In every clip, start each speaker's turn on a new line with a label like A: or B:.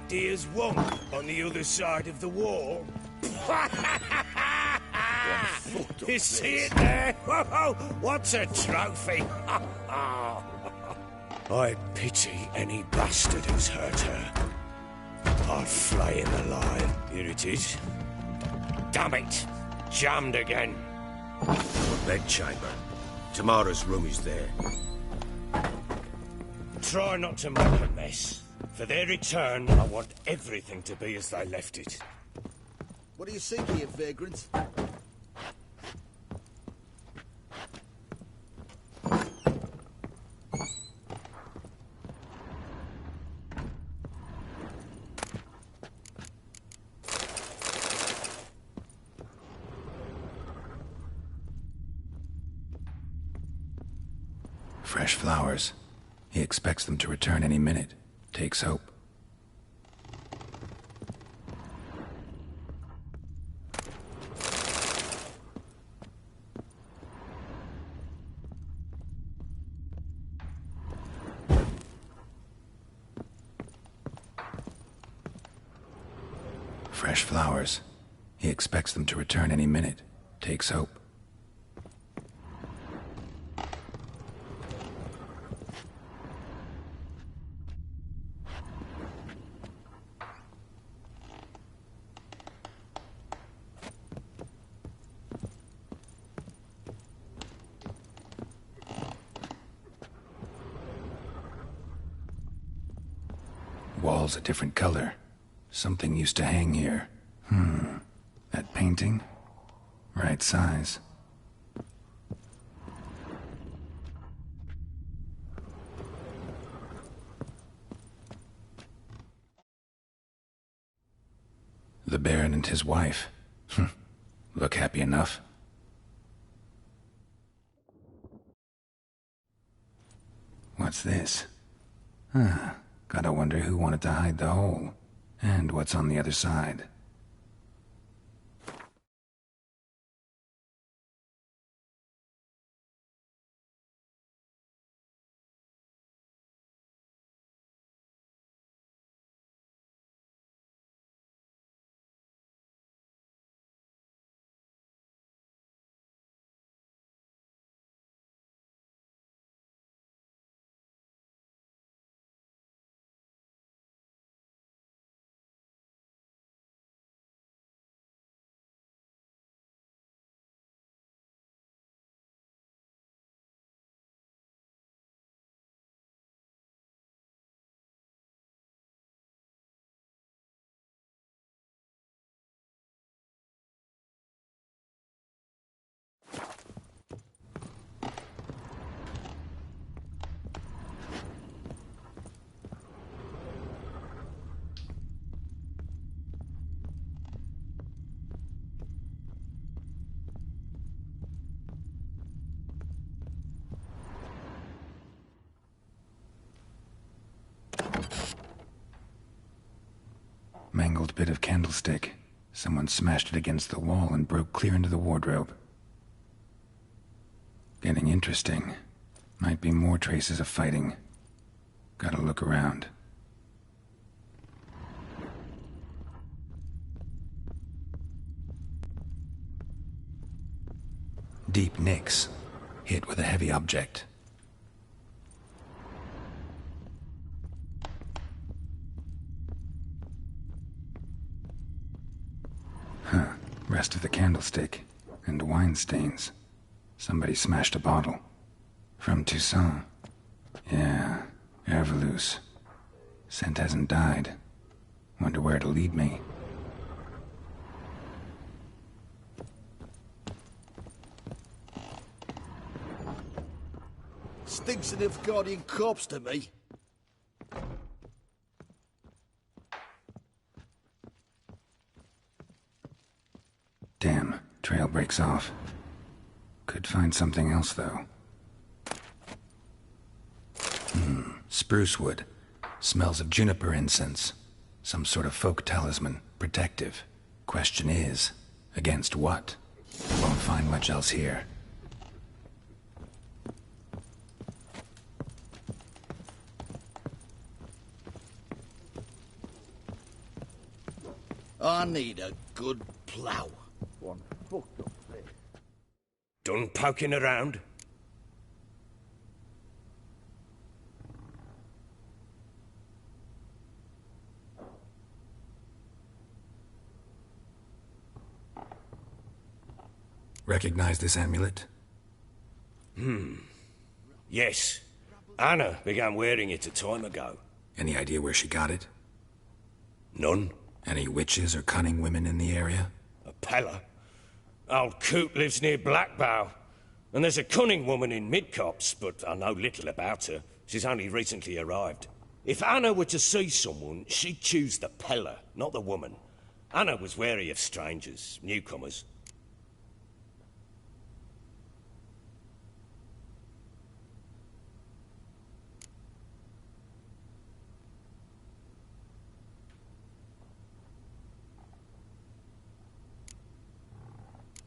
A: deer's womp on the other side of the wall. You see it there? Whoa, what's a trophy? I pity any bastard who's hurt her. I'd flay him alive. Here it is. Damn it! Jammed again. The bedchamber. Tamara's room is there. Try not to make a mess. For their return, I want everything to be as they left it.
B: What do you seek here, vagrant?
C: Fresh flowers. He expects them to return any minute. Takes hope. Fresh flowers. He expects them to return any minute. Takes hope. Wall's a different color. Something used to hang here. That painting? Right size. The Baron and his wife. Look happy enough. What's this? Gotta wonder who wanted to hide the hole. And what's on the other side. Mangled bit of candlestick. Someone smashed it against the wall and broke clear into the wardrobe. Getting interesting. Might be more traces of fighting. Gotta look around. Deep nicks. Hit with a heavy object. Rest of the candlestick. And wine stains. Somebody smashed a bottle. From Toussaint. Yeah, Herveloos. Scent hasn't died. Wonder where it'll lead me.
B: Stinks an Nilfgaardian corpse to me.
C: Damn, trail breaks off. Could find something else, though. Spruce wood. Smells of juniper incense. Some sort of folk talisman. Protective. Question is, against what? Won't find much else here.
B: I need a good plough. One fucked up thing.
A: Done poking around?
C: Recognize this amulet?
A: Yes. Anna began wearing it a time ago.
C: Any idea where she got it?
A: None.
C: Any witches or cunning women in the area?
A: A Pella. Old Coot lives near Blackbow. And there's a cunning woman in Midcopse, but I know little about her. She's only recently arrived. If Anna were to see someone, she'd choose the Pella, not the woman. Anna was wary of strangers, newcomers.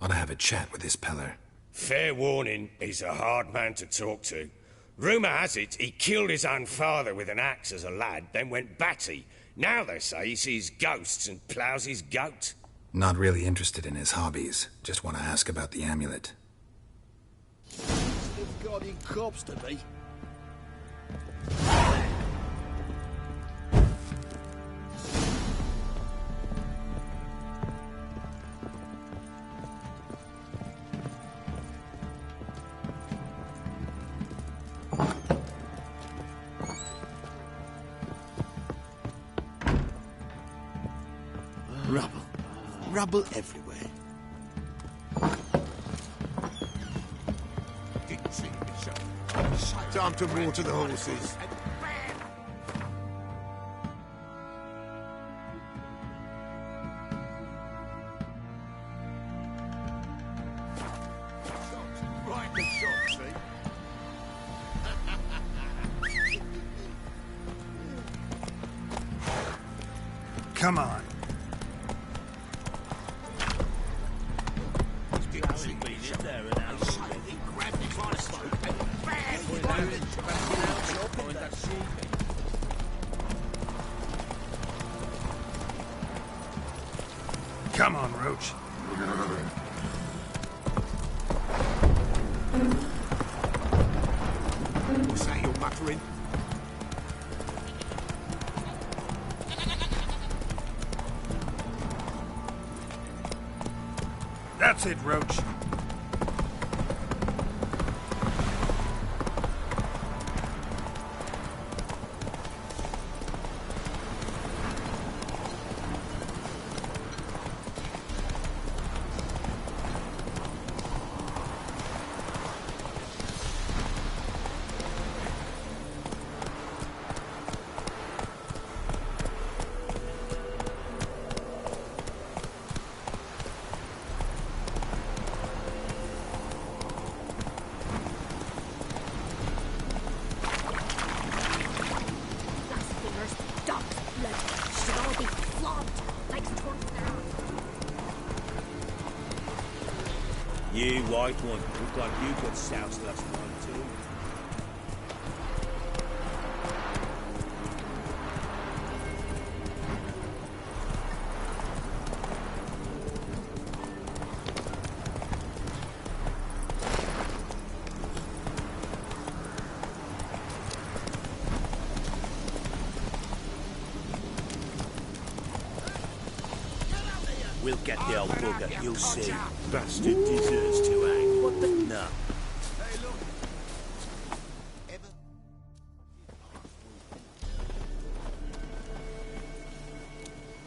C: Ought to have a chat with this Peller.
A: Fair warning, he's a hard man to talk to. Rumour has it he killed his own father with an axe as a lad, then went batty. Now they say he sees ghosts and ploughs his goat.
C: Not really interested in his hobbies. Just want to ask about the amulet.
B: Sensitive guardian corpse to me. Rubble. Rubble everywhere.
D: Time to water the horses. Right in the shop, see?
C: Come on. Come on, Roach.
D: What's that you're muttering?
C: That's it, Roach.
A: You white one, look like you got soused last night too. We'll get the old bugger, you'll see. Bastard deserves to hang. What the... No.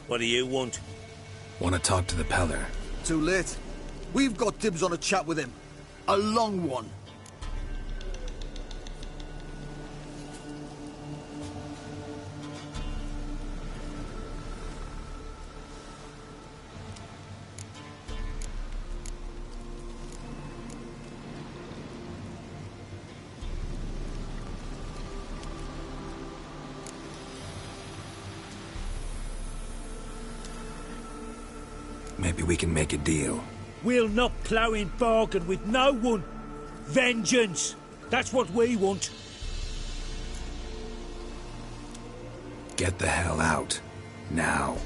A: What do you want?
C: Want to talk to the Peller.
B: Too late. We've got dibs on a chat with him. A long one.
C: Maybe we can make a deal.
E: We'll not plough in bargain with no one. Vengeance. That's what we want.
C: Get the hell out. Now.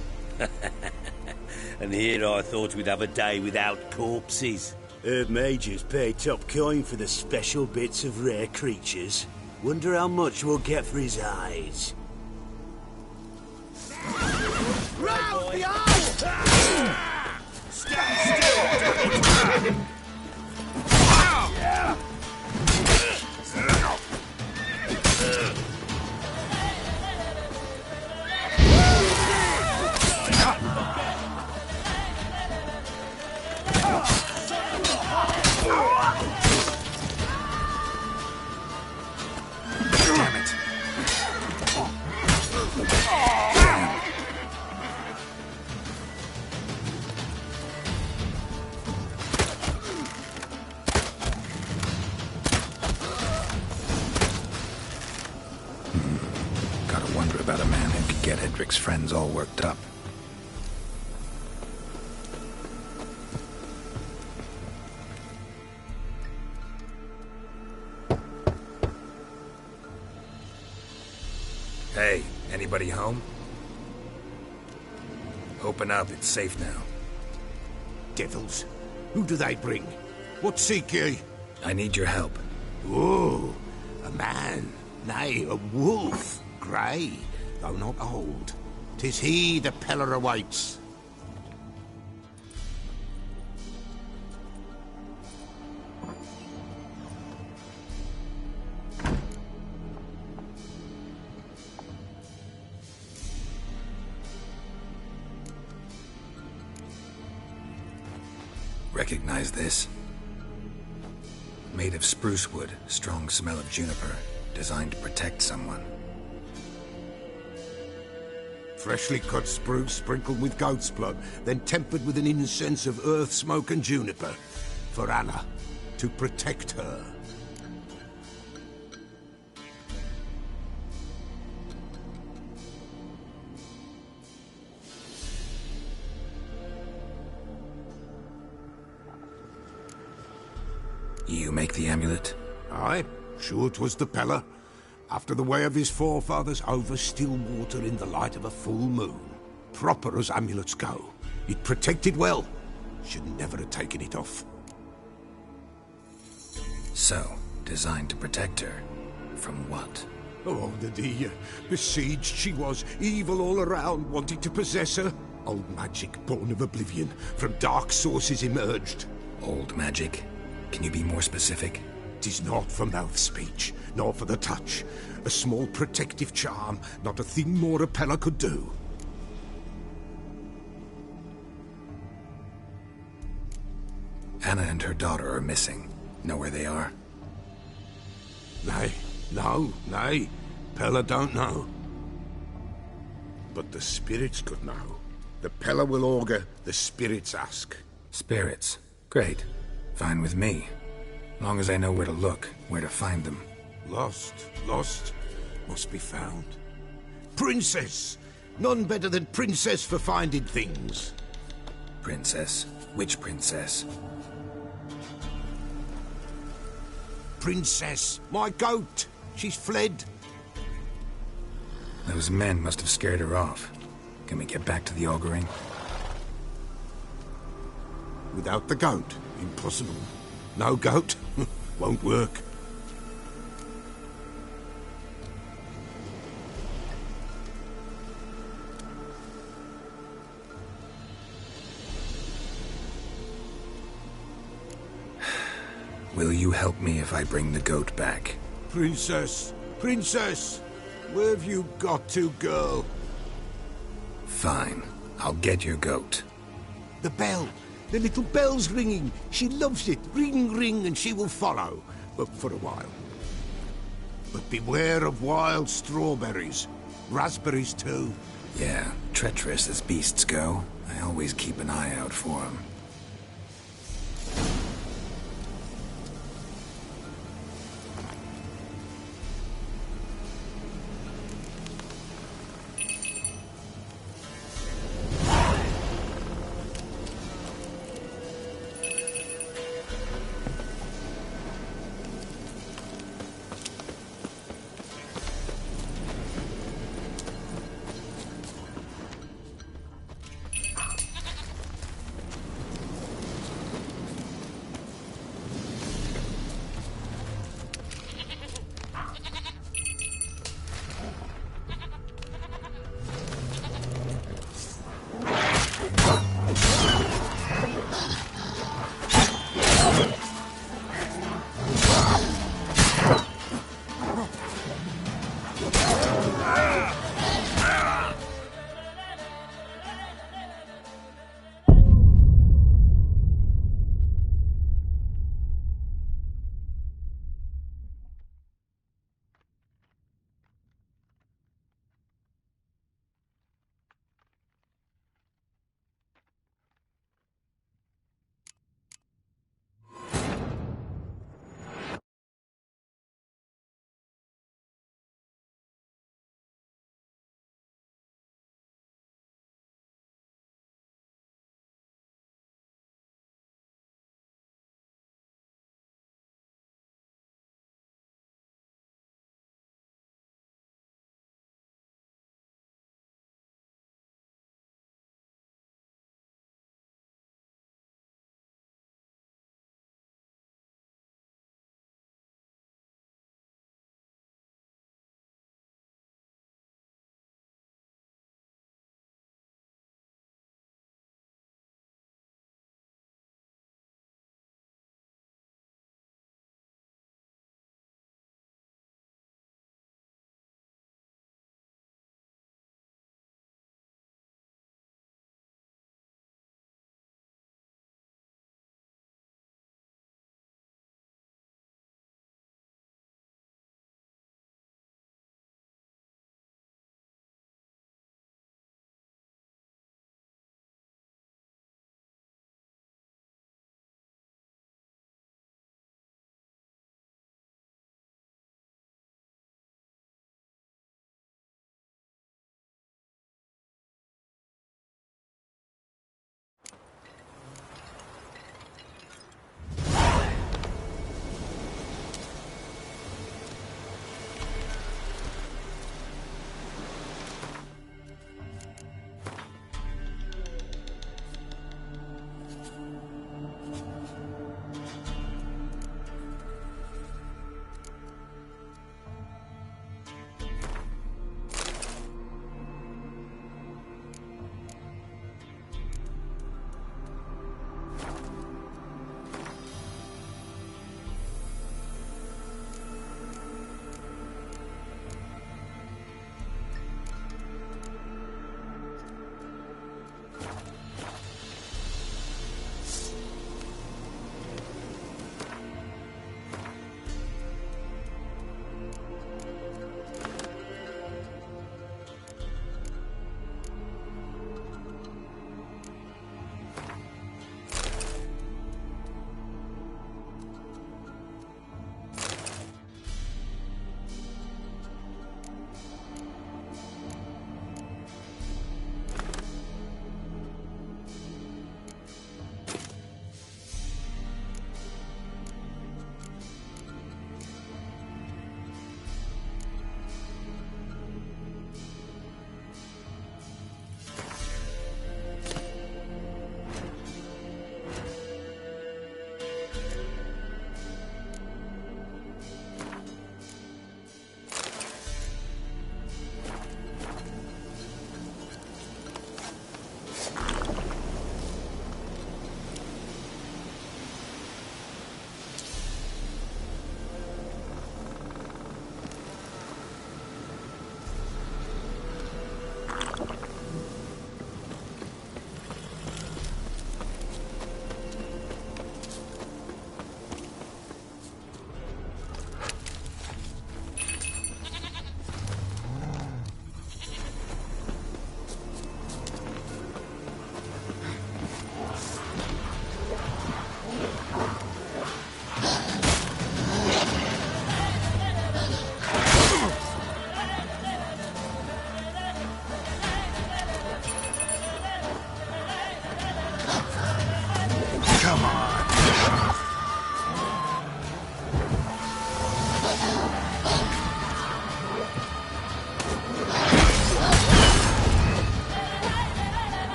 A: And here I thought we'd have a day without corpses.
F: Herb Majors pay top coin for the special bits of rare creatures. Wonder how much we'll get for his eyes.
B: Round the owl!
A: Stand still,
C: Damn it. Gotta wonder about a man who could get Edric's friends all worked up. Hey, anybody home? Open up, it's safe now.
D: Devils. Who do they bring? What seek ye?
C: I need your help.
D: Oh, a man. Nay, a wolf. Grey, though not old. 'Tis he the Peller awaits.
C: Recognize this? Made of spruce wood, strong smell of juniper, designed to protect someone.
D: Freshly cut spruce sprinkled with goat's blood, then tempered with an incense of earth, smoke and juniper. For Anna, to protect her.
C: You make the amulet?
D: Aye, sure 'twas the Peller. After the way of his forefathers, over still water in the light of a full moon. Proper as amulets go. It protected well. Should never have taken it off.
C: So, designed to protect her. From what?
D: Oh, the besieged she was, evil all around, wanting to possess her. Old magic born of oblivion, from dark sources emerged.
C: Old magic? Can you be more specific?
D: 'Tis not for mouth speech, nor for the touch. A small protective charm, not a thing more a Peller could do.
C: Anna and her daughter are missing. Know where they are?
D: Nay, nay. Peller don't know. But the spirits could know. The Peller will augur, the spirits ask.
C: Spirits. Great. Fine with me. Long as I know where to look, where to find them.
D: Lost, must be found. Princess! None better than Princess for finding things.
C: Princess? Which princess?
D: Princess, my goat! She's fled.
C: Those men must have scared her off. Can we get back to the auguring?
D: Without the goat, impossible. No goat, won't work.
C: Will you help me if I bring the goat back?
D: Princess, where have you got to, girl?
C: Fine. I'll get your goat.
D: The bell. The little bell's ringing. She loves it. Ring, ring, and she will follow. But for a while. But beware of wild strawberries. Raspberries, too.
C: Yeah, treacherous as beasts go. I always keep an eye out for them.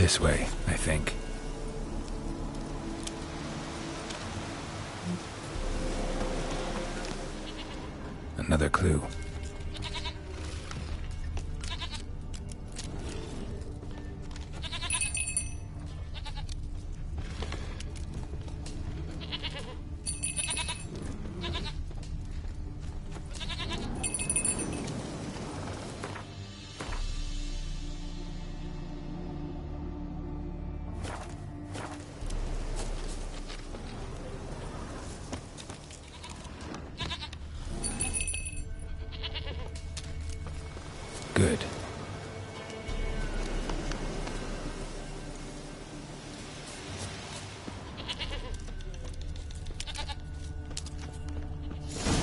C: This way, I think. Another clue. Good.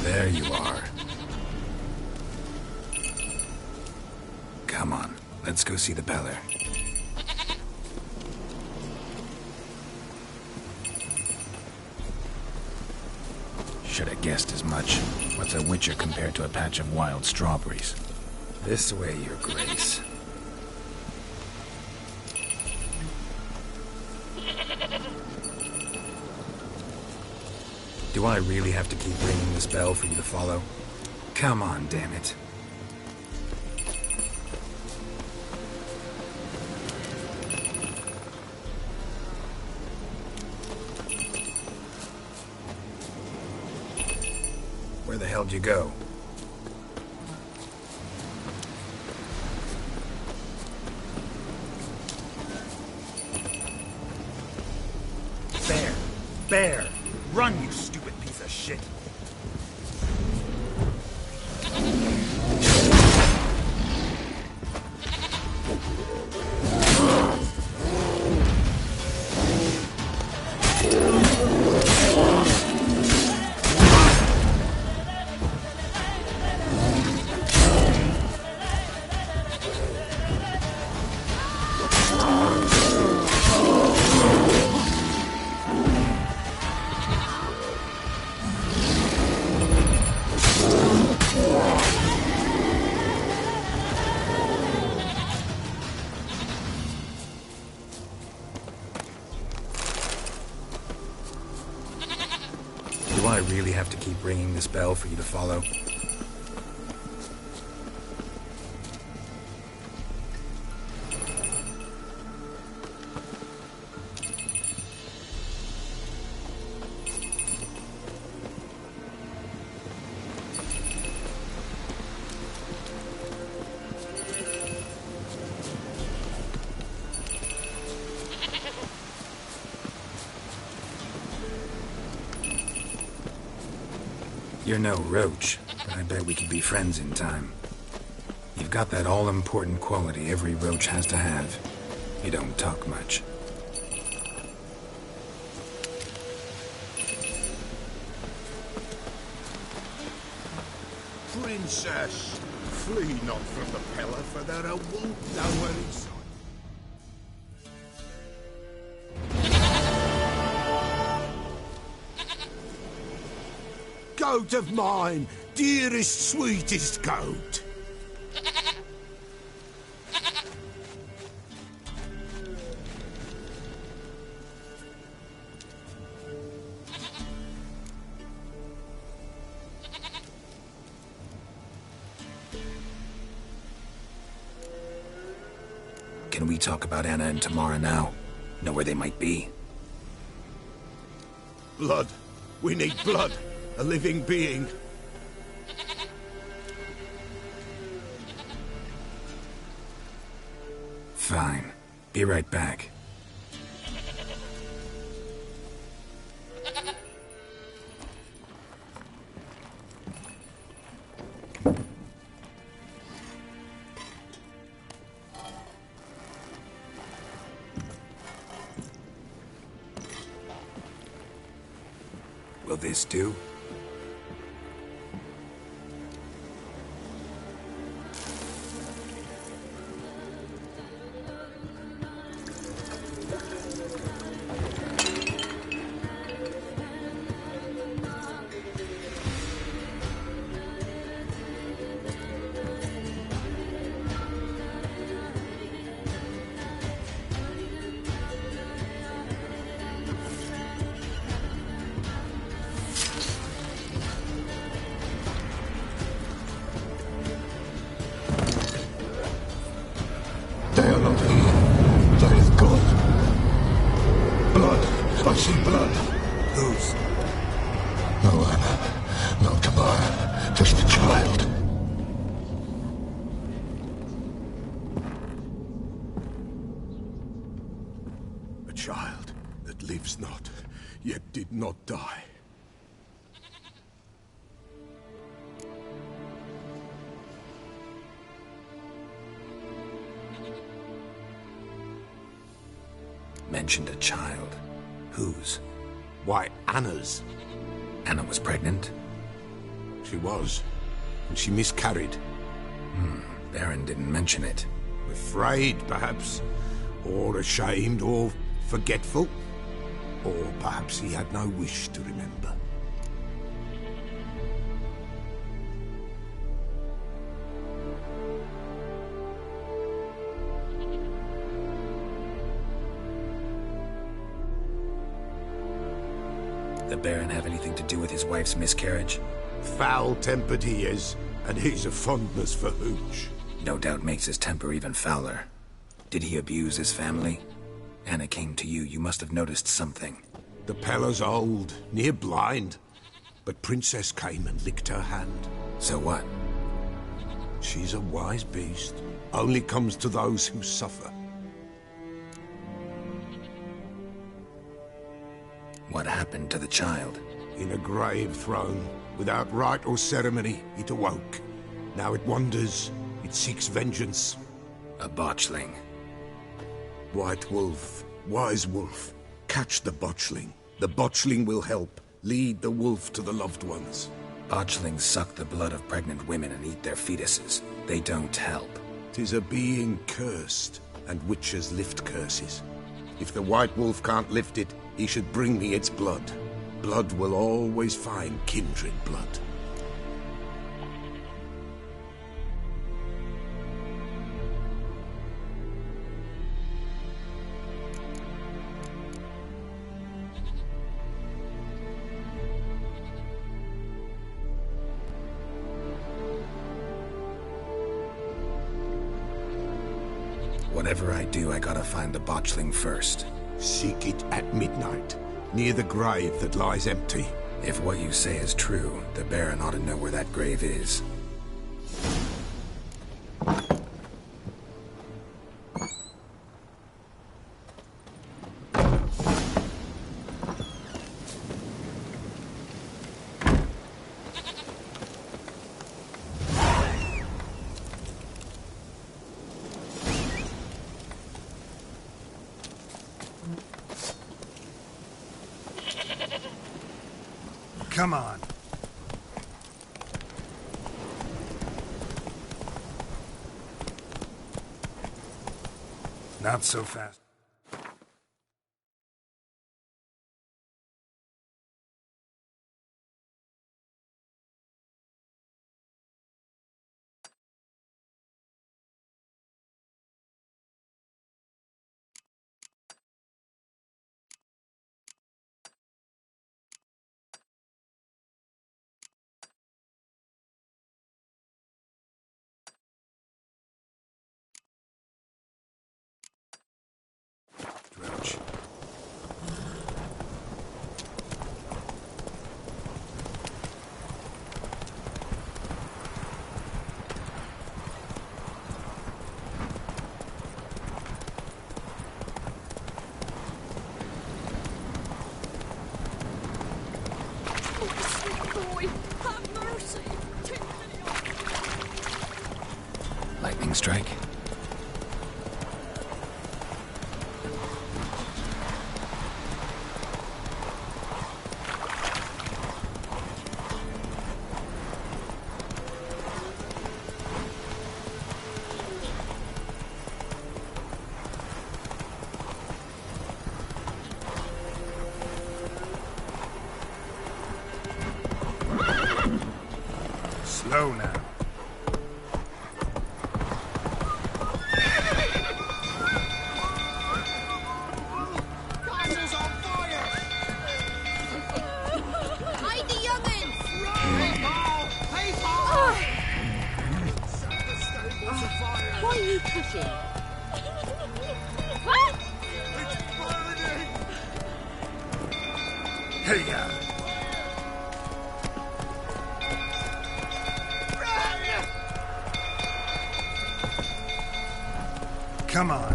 C: There you are. Come on, let's go see the Beller. Should have guessed as much. What's a witcher compared to a patch of wild strawberries? This way, Your Grace. Do I really have to keep ringing this bell for you to follow? Come on, damn it. Where the hell'd you go?
G: Bear! Run, you stupid piece of shit!
C: Do I really have to keep ringing this bell for you to follow? You're no roach, but I bet we could be friends in time. You've got that all-important quality every roach has to have. You don't talk much.
D: Princess, flee not from the pillar, for there are won't nowhere inside. Goat of mine, dearest, sweetest goat.
C: Can we talk about Anna and Tamara now? Know where they might be?
D: Blood. We need blood. A living being.
C: Fine. Be right back. Will this do?
D: A child that lives not, yet did not die.
C: Mentioned a child. Whose?
D: Why, Anna's.
C: Anna was pregnant?
D: She was, and she miscarried.
C: Baron didn't mention it.
D: Afraid, perhaps, or ashamed, or forgetful. Or perhaps he had no wish to remember.
C: The Baron have anything to do with his wife's miscarriage?
D: Foul-tempered he is, and he's a fondness for hooch.
C: No doubt makes his temper even fouler. Did he abuse his family? Anna came to you. You must have noticed something.
D: The Pella's old, near blind. But Princess came and licked her hand.
C: So what?
D: She's a wise beast. Only comes to those who suffer.
C: What happened to the child?
D: In a grave thrown, without rite or ceremony, it awoke. Now it wanders, it seeks vengeance.
C: A botchling.
D: White wolf, wise wolf, catch the botchling. The botchling will help, lead the wolf to the loved ones.
C: Botchlings suck the blood of pregnant women and eat their fetuses. They don't help.
D: 'Tis a being cursed, and witches lift curses. If the white wolf can't lift it, he should bring me its blood. Blood will always find kindred blood.
C: Whatever I do, I gotta find the botchling first.
D: Seek it at midnight, near the grave that lies empty.
C: If what you say is true, the Baron ought to know where that grave is.
G: Come on. Not so fast.
D: Drouch.
C: Lightning strike?
G: Slow now.
B: Castle's on fire!
H: Hide the young'uns!
B: Hey, Paul! Hey, Paul! Set the stables afire!
H: Why are you pushing?
B: It's burning!
G: Hey, Come on.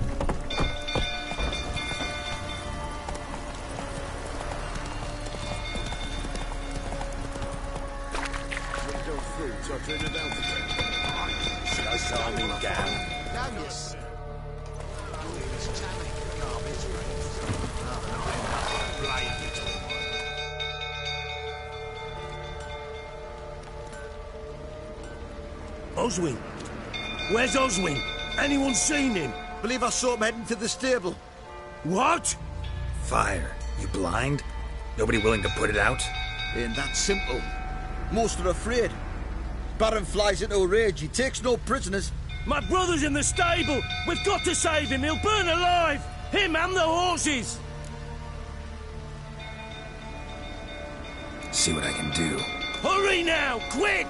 E: Oswin? Where's Oswin? Anyone seen him?
B: Believe I saw him heading to the stable.
E: What?
I: Fire. You blind? Nobody willing to put it out?
B: Ain't that simple. Most are afraid. Baron flies into a rage. He takes no prisoners.
E: My brother's in the stable. We've got to save him. He'll burn alive. Him and the horses.
I: See what I can do.
E: Hurry now, quick!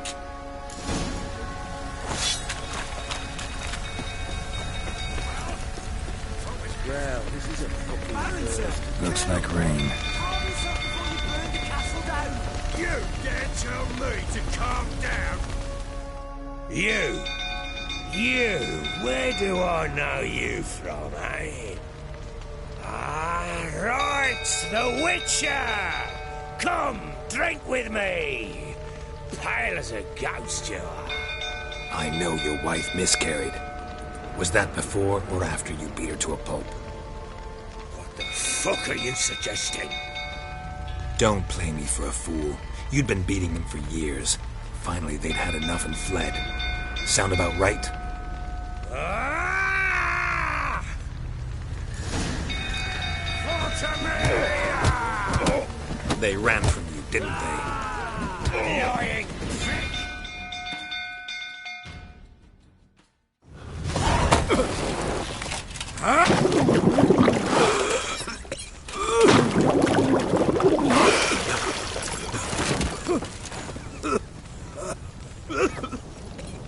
B: Well, this is a fucking
C: Looks like rain.
A: You dare tell me to calm down? You, where do I know you from, eh? Ah, right, the Witcher! Come, drink with me! Pale as a ghost you are.
I: I know your wife miscarried. Was that before or after you beat her to a pulp?
A: What the fuck are you suggesting?
I: Don't play me for a fool. You'd been beating them for years. Finally, they'd had enough and fled. Sound about right?
A: Ah!
I: They ran from you, didn't they?
A: Lying prick!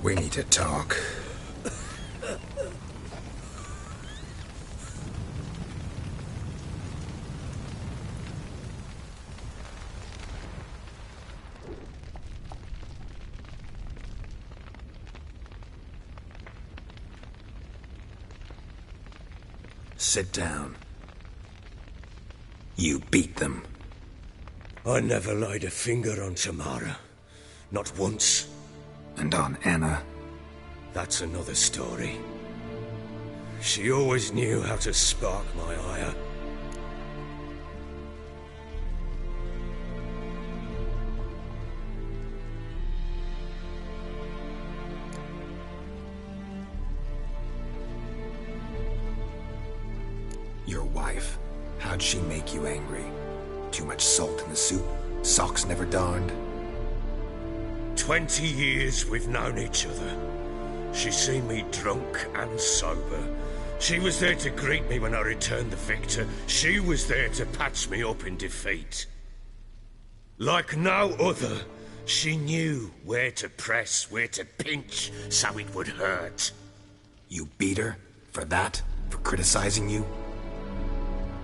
I: We need to talk. Sit down. You beat them.
A: I never laid a finger on Tamara. Not once.
C: And on Anna.
A: That's another story. She always knew how to spark my ire.
I: Your wife. How'd she make you angry? Too much salt in the soup? Socks never darned?
A: 20 years we've known each other. She's seen me drunk and sober. She was there to greet me when I returned the victor. She was there to patch me up in defeat. Like no other, she knew where to press, where to pinch, so it would hurt.
I: You beat her? For that? For criticizing you?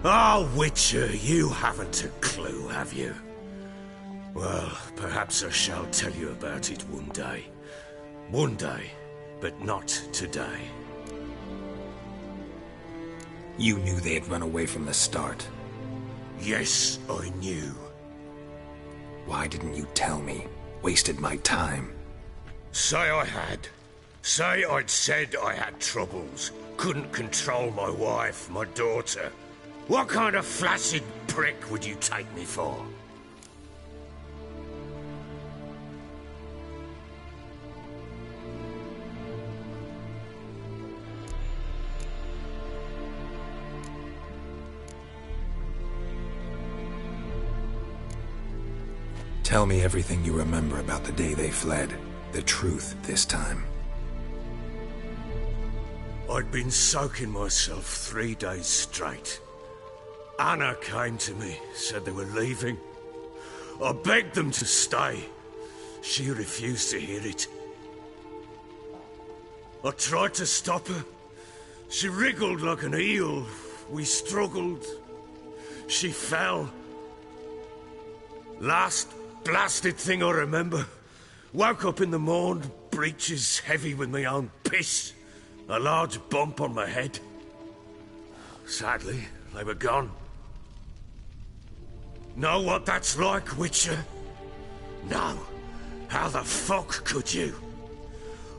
A: Oh, Witcher, you haven't a clue, have you? Well, perhaps I shall tell you about it one day. One day, but not today.
I: You knew they had run away from the start.
A: Yes, I knew.
I: Why didn't you tell me? Wasted my time.
A: Say I had. Say I'd said I had troubles. Couldn't control my wife, my daughter. What kind of flaccid prick would you take me for?
I: Tell me everything you remember about the day they fled. The truth this time.
A: I'd been soaking myself 3 days straight. Anna came to me, said they were leaving. I begged them to stay. She refused to hear it. I tried to stop her. She wriggled like an eel. We struggled. She fell. Last blasted thing I remember. Woke up in the morn, breeches heavy with my own piss. A large bump on my head. sadly, they were gone. Know what that's like, Witcher? No. How the fuck could you?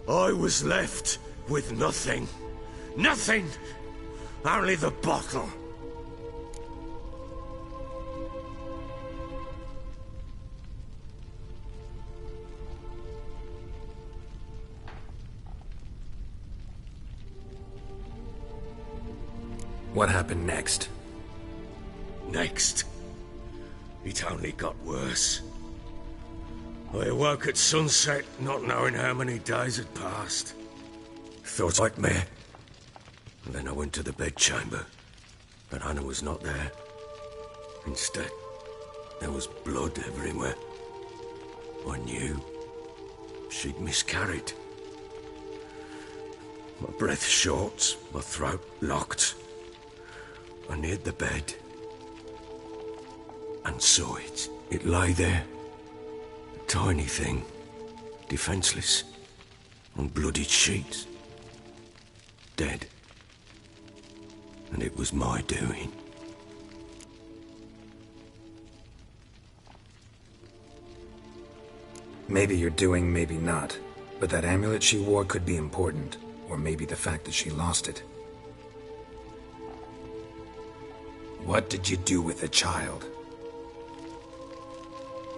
A: I was left with nothing. Nothing! Only the bottle.
I: What happened next?
A: Next, it only got worse. I awoke at sunset, not knowing how many days had passed. Thought nightmare. And then I went to the bedchamber, but Anna was not there. Instead, there was blood everywhere. I knew she'd miscarried. My breath short, my throat locked. I neared the bed and saw it. It lay there, a tiny thing, defenseless, on bloodied sheets, dead. And it was my doing.
I: Maybe you're doing, maybe not. But that amulet she wore could be important. Or maybe the fact that she lost it. What did you do with the child?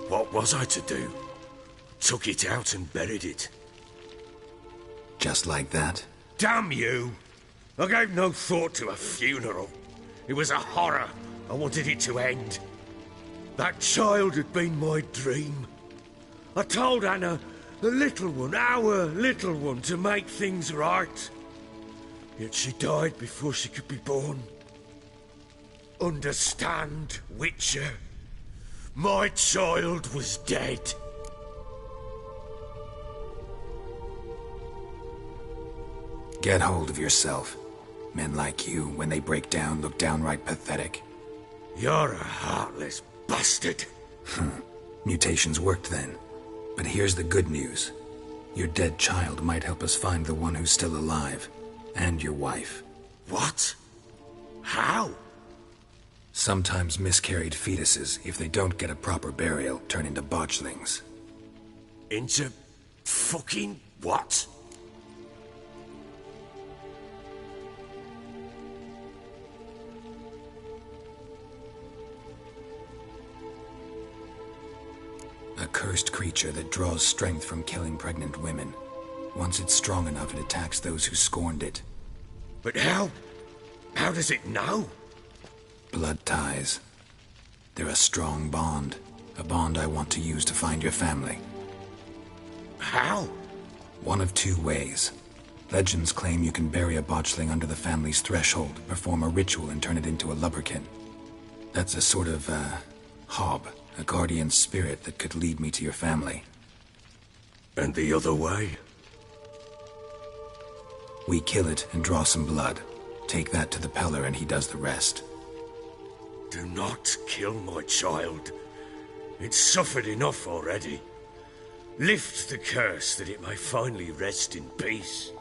A: What was I to do? Took it out and buried it.
I: Just like that?
A: Damn you! I gave no thought to a funeral. It was a horror. I wanted it to end. That child had been my dream. I told Anna, the little one, our little one, to make things right. Yet she died before she could be born. Understand, Witcher? My child was dead.
I: Get hold of yourself. Men like you, when they break down, look downright pathetic.
A: You're a heartless bastard.
I: Mutations worked then. But here's the good news. Your dead child might help us find the one who's still alive. And your wife.
A: What? How?
I: Sometimes miscarried fetuses, if they don't get a proper burial, turn into botchlings.
A: Into fucking what?
I: A cursed creature that draws strength from killing pregnant women. Once it's strong enough, it attacks those who scorned it.
A: But how? How does it know?
I: Blood ties. They're a strong bond. A bond I want to use to find your family.
A: How?
I: One of two ways. Legends claim you can bury a botchling under the family's threshold, perform a ritual, and turn it into a lubberkin. That's a sort of, hob. A guardian spirit that could lead me to your family.
A: And the other way?
I: We kill it and draw some blood. Take that to the Peller and he does the rest.
A: Do not kill my child. It's suffered enough already. Lift the curse that it may finally rest in peace.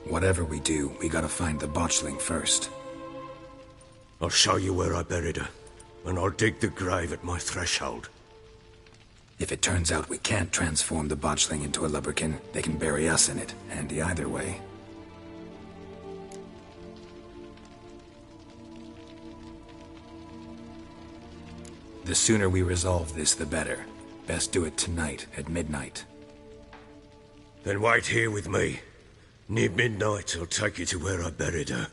I: Whatever we do, we gotta find the botchling first.
A: I'll show you where I buried her, and I'll dig the grave at my threshold.
I: If it turns out we can't transform the botchling into a lubberkin, they can bury us in it. Handy either way. The sooner we resolve this, the better. Best do it tonight, at midnight.
A: Then wait here with me. Near midnight, I'll take you to where I buried her.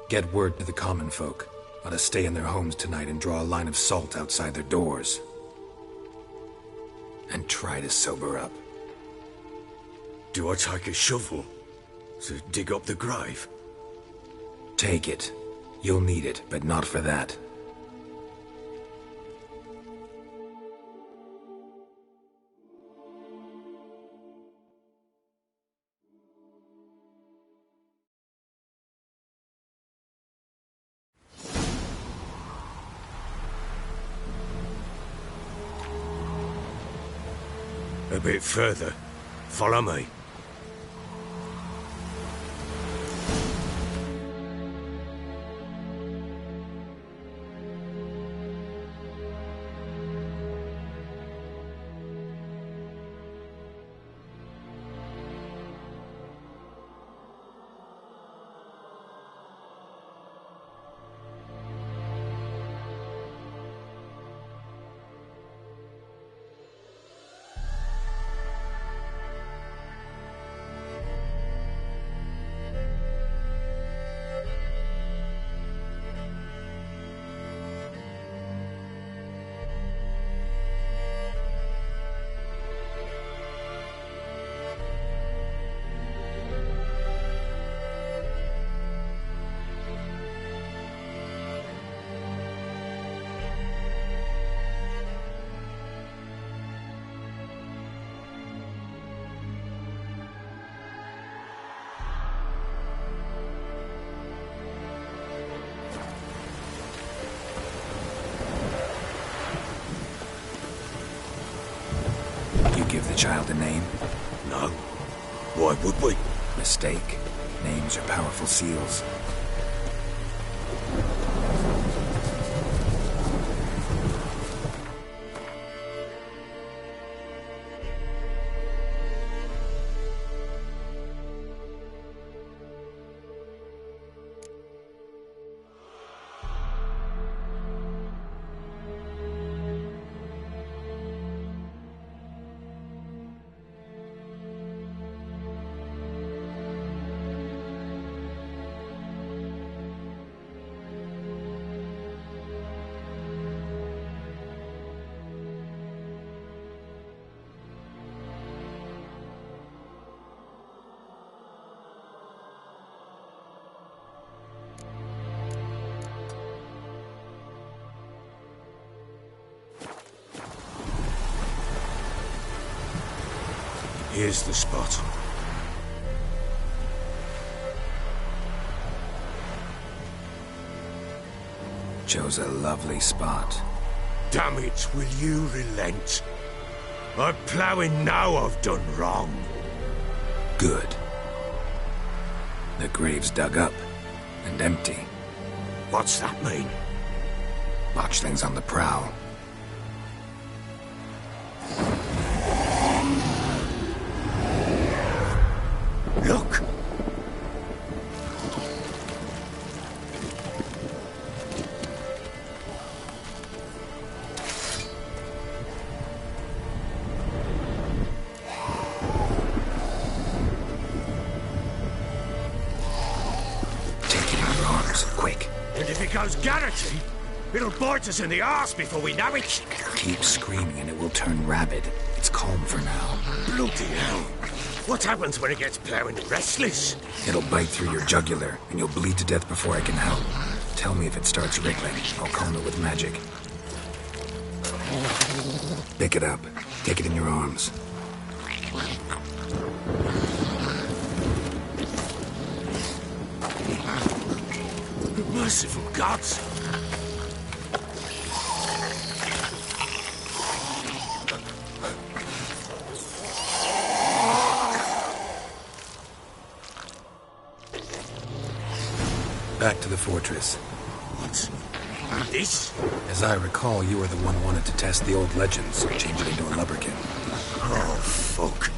I: Get word to the common folk. Ought to stay in their homes tonight and draw a line of salt outside their doors. And try to sober up.
A: Do I take a shovel to dig up the grave?
I: Take it. You'll need it, but not for that.
A: A bit further. Follow me.
I: Give the child a name?
A: No. Why would we?
I: Mistake. Names are powerful seals.
A: Here's the spot.
I: Chose a lovely spot.
A: Damn it, will you relent? I'm ploughing now I've done wrong.
I: Good. The grave's dug up and empty.
A: What's that mean?
I: Botchling's on the prowl.
A: Look!
I: Take it in your arms, quick.
A: And if it goes garroty, it'll bite us in the arse before we know it.
I: Keep screaming and it will turn rabid. It's calm for now.
A: Bloody hell. What happens when it gets ploughing restless?
I: It'll bite through your jugular, and you'll bleed to death before I can help. Tell me if it starts wriggling. I'll calm it with magic. Pick it up. Take it in your arms.
A: Merciful gods!
I: Back to the fortress.
A: What? This?
I: As I recall, you were the one who wanted to test the old legends, change it into a lubberkin.
A: Oh, fuck.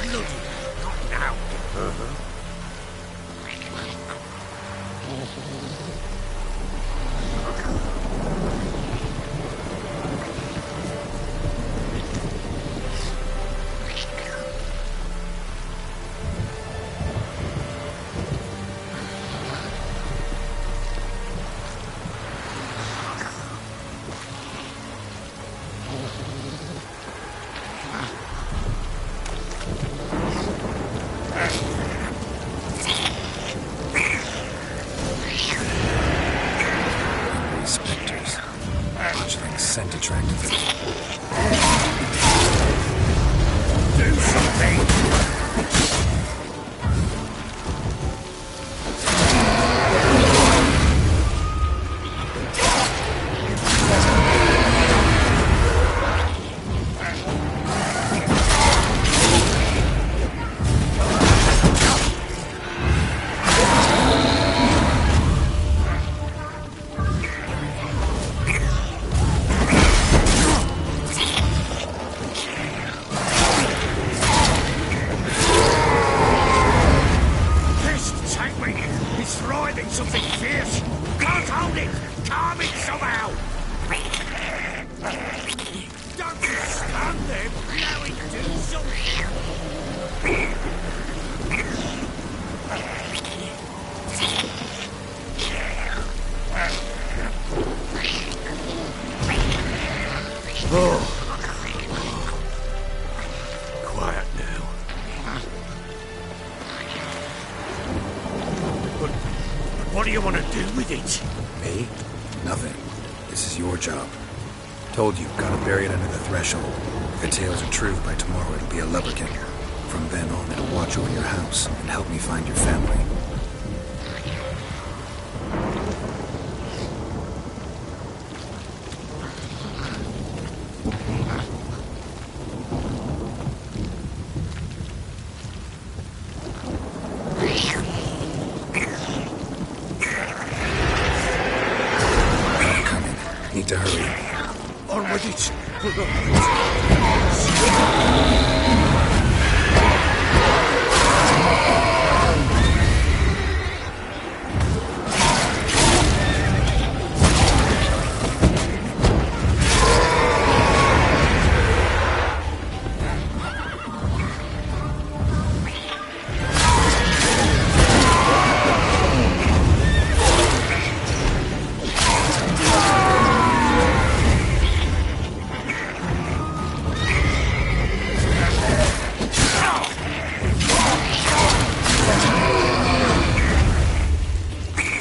A: Bloody hell, not now. Quiet now. But what do you want to do with it?
I: Me? Nothing. This is your job. Told you, gotta bury it under the threshold. If the tales are true, by tomorrow it'll be a lubberkin. From then on, it'll watch over your house and help me find your family. I'm coming. Need to hurry.
A: On with it.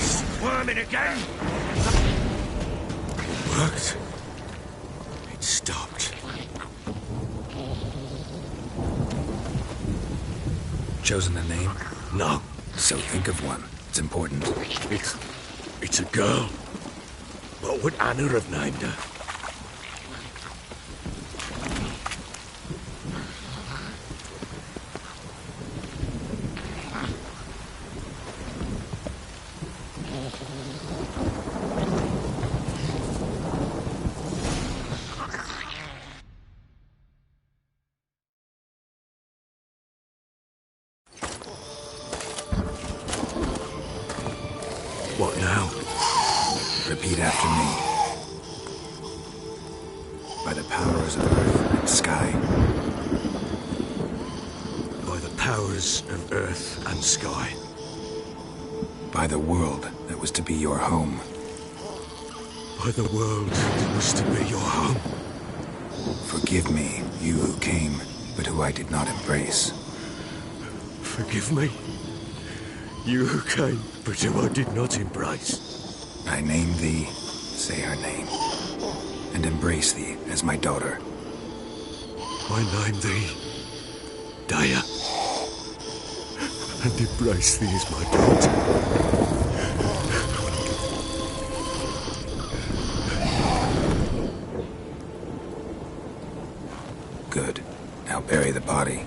A: Squirming again. It worked. It stopped.
I: Chosen a name?
A: No,
I: So think of one. It's important.
A: it's a girl. What would Anna have named her? What now?
I: Repeat after me. By the powers of earth and sky.
A: By the powers of earth and sky.
I: By the world that was to be your home.
A: By the world that was to be your home.
I: Forgive me, you who came, but who I did not embrace.
A: Forgive me. You who came, but who I did not embrace.
I: I name thee, say her name, and embrace thee as my daughter.
A: I name thee Daya, and embrace thee as my daughter.
I: Good. Now bury the body.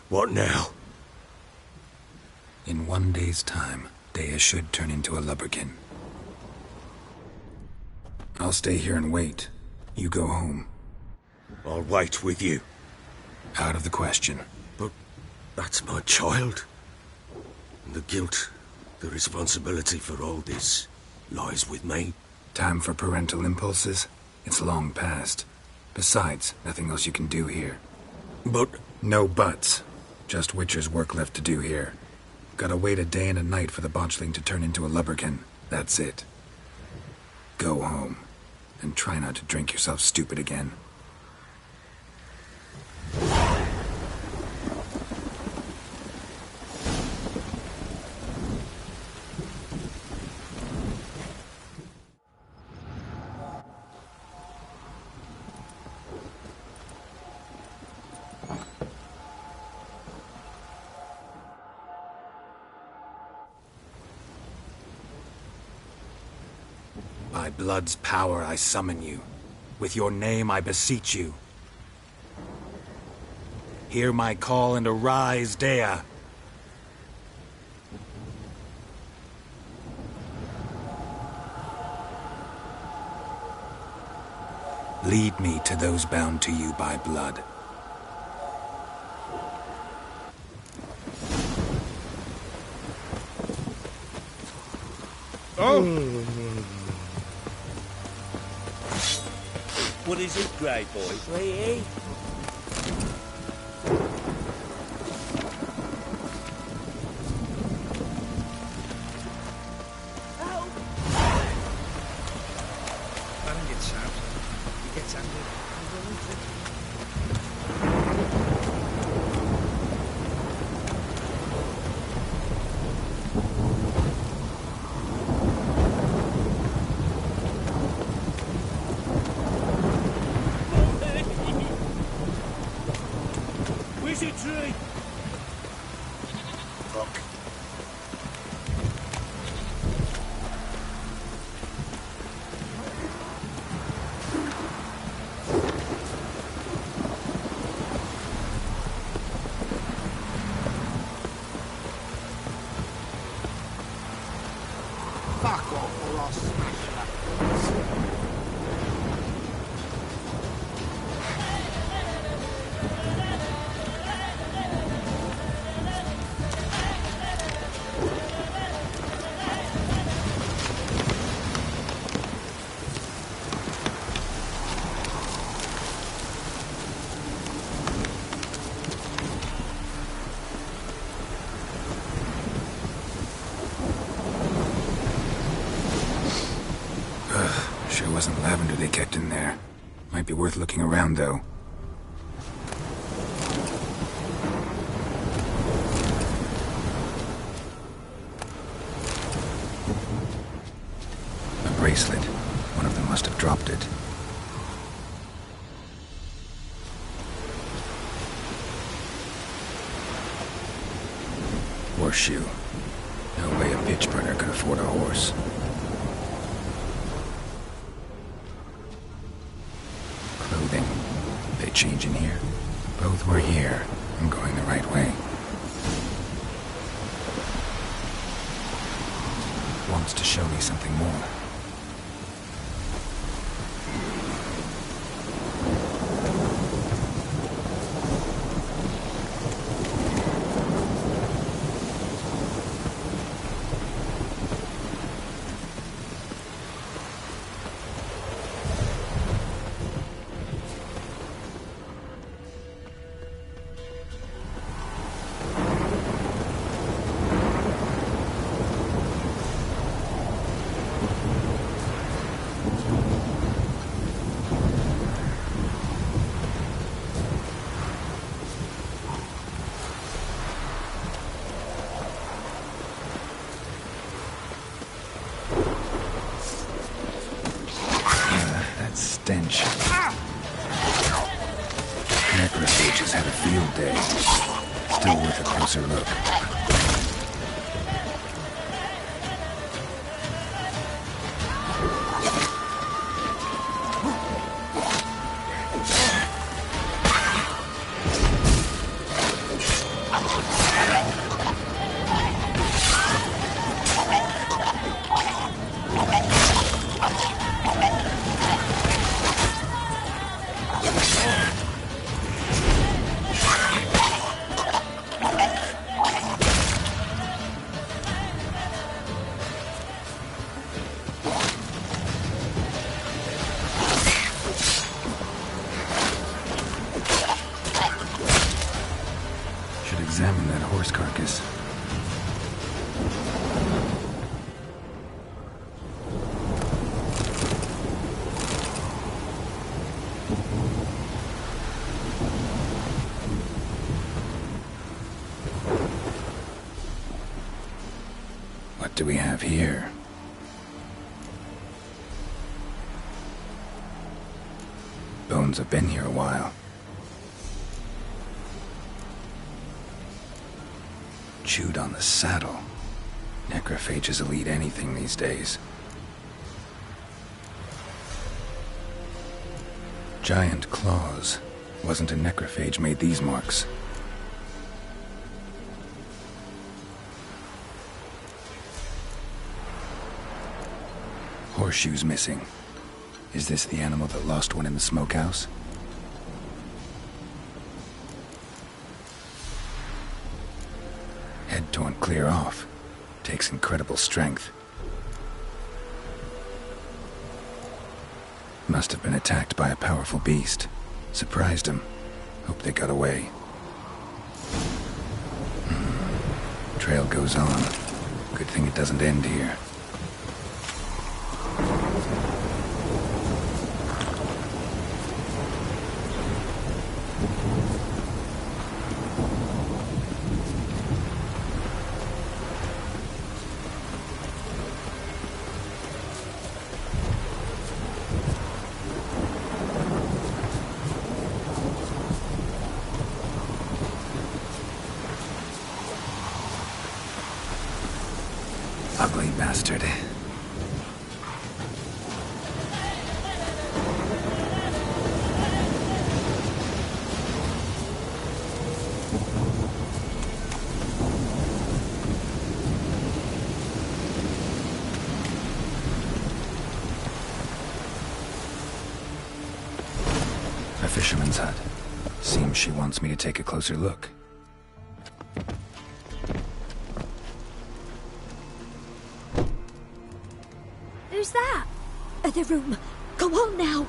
A: What now?
I: In 1 day's time, Daya should turn into a lubberkin. I'll stay here and wait. You go home.
A: I'll wait with you.
I: Out of the question.
A: But that's my child. And the guilt, the responsibility for all this lies with me.
I: Time for parental impulses? It's long past. Besides, nothing else you can do here.
A: But
I: No buts. Just Witcher's work left to do here. Gotta wait a day and a night for the botchling to turn into a lubberkin. That's it. Go home. And try not to drink yourself stupid again. By blood's power I summon you. With your name I beseech you. Hear my call and arise, Dea. Lead me to those bound to you by blood.
E: What is it, Grey Boy? Sweetie? Where's your tree?
F: Fuck.
B: Fuck off or I'll smash that.
C: Sure wasn't lavender they kept in there. Might be worth looking around, though. A bracelet. One of them must have dropped it. Horseshoe. No way a pitch burner could afford a horse. Clothing. They change in here? Both were here. I'm going the right way. Wants to show me something more. Stench. Necrophages had a field day. Still worth a closer look. Examine that horse carcass. What do we have here? Bones have been here a while. Chewed on the saddle. Necrophages will eat anything these days. Giant claws. Wasn't a necrophage made these marks. Horseshoes missing. Is this the animal that lost one in the smokehouse? Head torn clear off. Takes incredible strength. Must have been attacked by a powerful beast. Surprised him. Hope they got away. Trail goes on. Good thing it doesn't end here. Ugly bastard. A fisherman's hut. Seems she wants me to take a closer look.
H: Who's that? Other room. Go on now.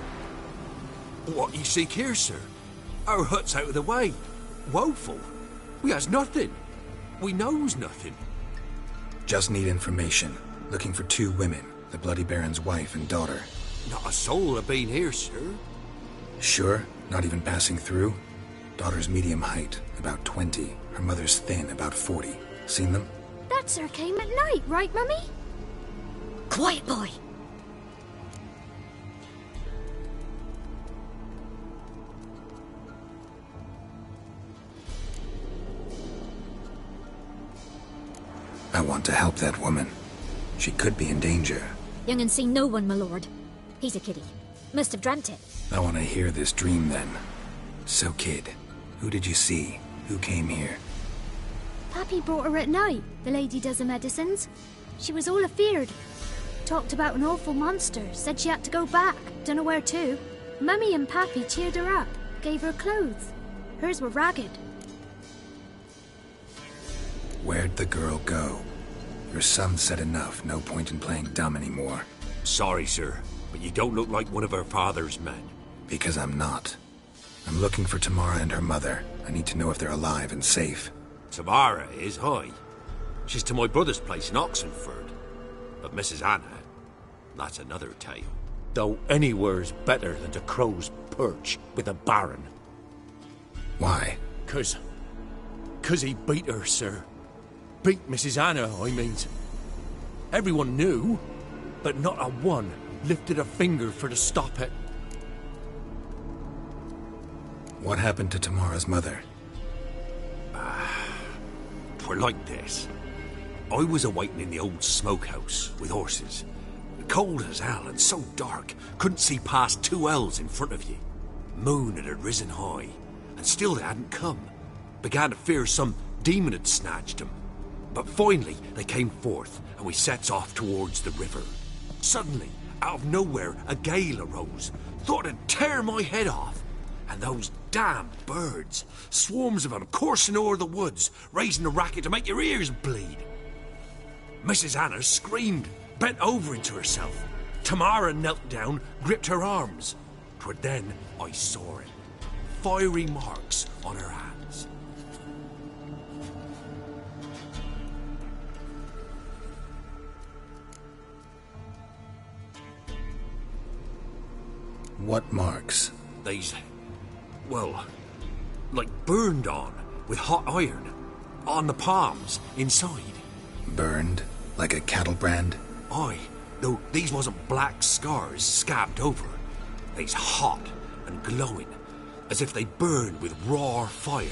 D: What you seek here, sir? Our hut's out of the way. Woeful. We has nothing. We knows nothing.
I: Just need information. Looking for 2 women, the Bloody Baron's wife and daughter.
D: Not a soul have been here, sir.
I: Sure? Not even passing through? Daughter's medium height, about 20. Her mother's thin, about 40. Seen them?
H: That sir came at night, right, Mummy? Quiet, boy.
C: I want to help that woman. She could be in danger.
H: Young and seen no one, my lord. He's a kiddie. Must have dreamt it.
C: I want to hear this dream then. So, kid, who did you see? Who came here?
H: Pappy brought her at night. The lady does the medicines. She was all afeared. Talked about an awful monster. Said she had to go back. Dunno where to. Mummy and Pappy cheered her up. Gave her clothes. Hers were ragged.
C: Where'd the girl go? Your son said enough. No point in playing dumb anymore.
D: Sorry, sir, but you don't look like one of our father's men.
C: Because I'm not. I'm looking for Tamara and her mother. I need to know if they're alive and safe.
D: Tamara is, hi. She's to my brother's place in Oxenford. But Mrs. Anna, that's another tale.
E: Though anywhere's better than to crow's perch with a baron.
C: Why?
E: 'Cause he beat her, sir. Beat Mrs. Anna, I mean. Everyone knew, but not a one lifted a finger for to stop it.
C: What happened to Tamara's mother?
D: 'Twere like this. I was awaiting in the old smokehouse with horses. Cold as hell and so dark, couldn't see past 2 ells in front of you. Moon had risen high, and still they hadn't come. Began to fear some demon had snatched them. But finally they came forth, and we sets off towards the river. Suddenly, out of nowhere, a gale arose. Thought it'd tear my head off. And those damn birds, swarms of them coursing o'er the woods, raising a racket to make your ears bleed. Mrs. Anna screamed, bent over into herself. Tamara knelt down, gripped her arms. 'Twere then I saw it. Fiery marks on her hands.
C: What marks?
D: These, well, like burned on with hot iron. On the palms, inside.
C: Burned? Like a cattle brand?
D: Aye, though these wasn't black scars scabbed over. They's hot and glowing, as if they burned with raw fire.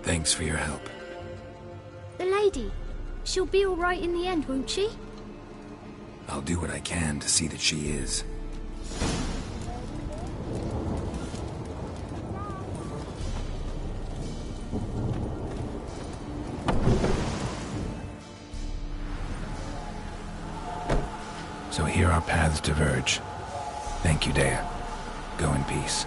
C: Thanks for your help.
H: The lady. She'll be all right in the end, won't she?
I: I'll do what I can to see that she is. So here our paths diverge. Thank you, Dea. Go in peace.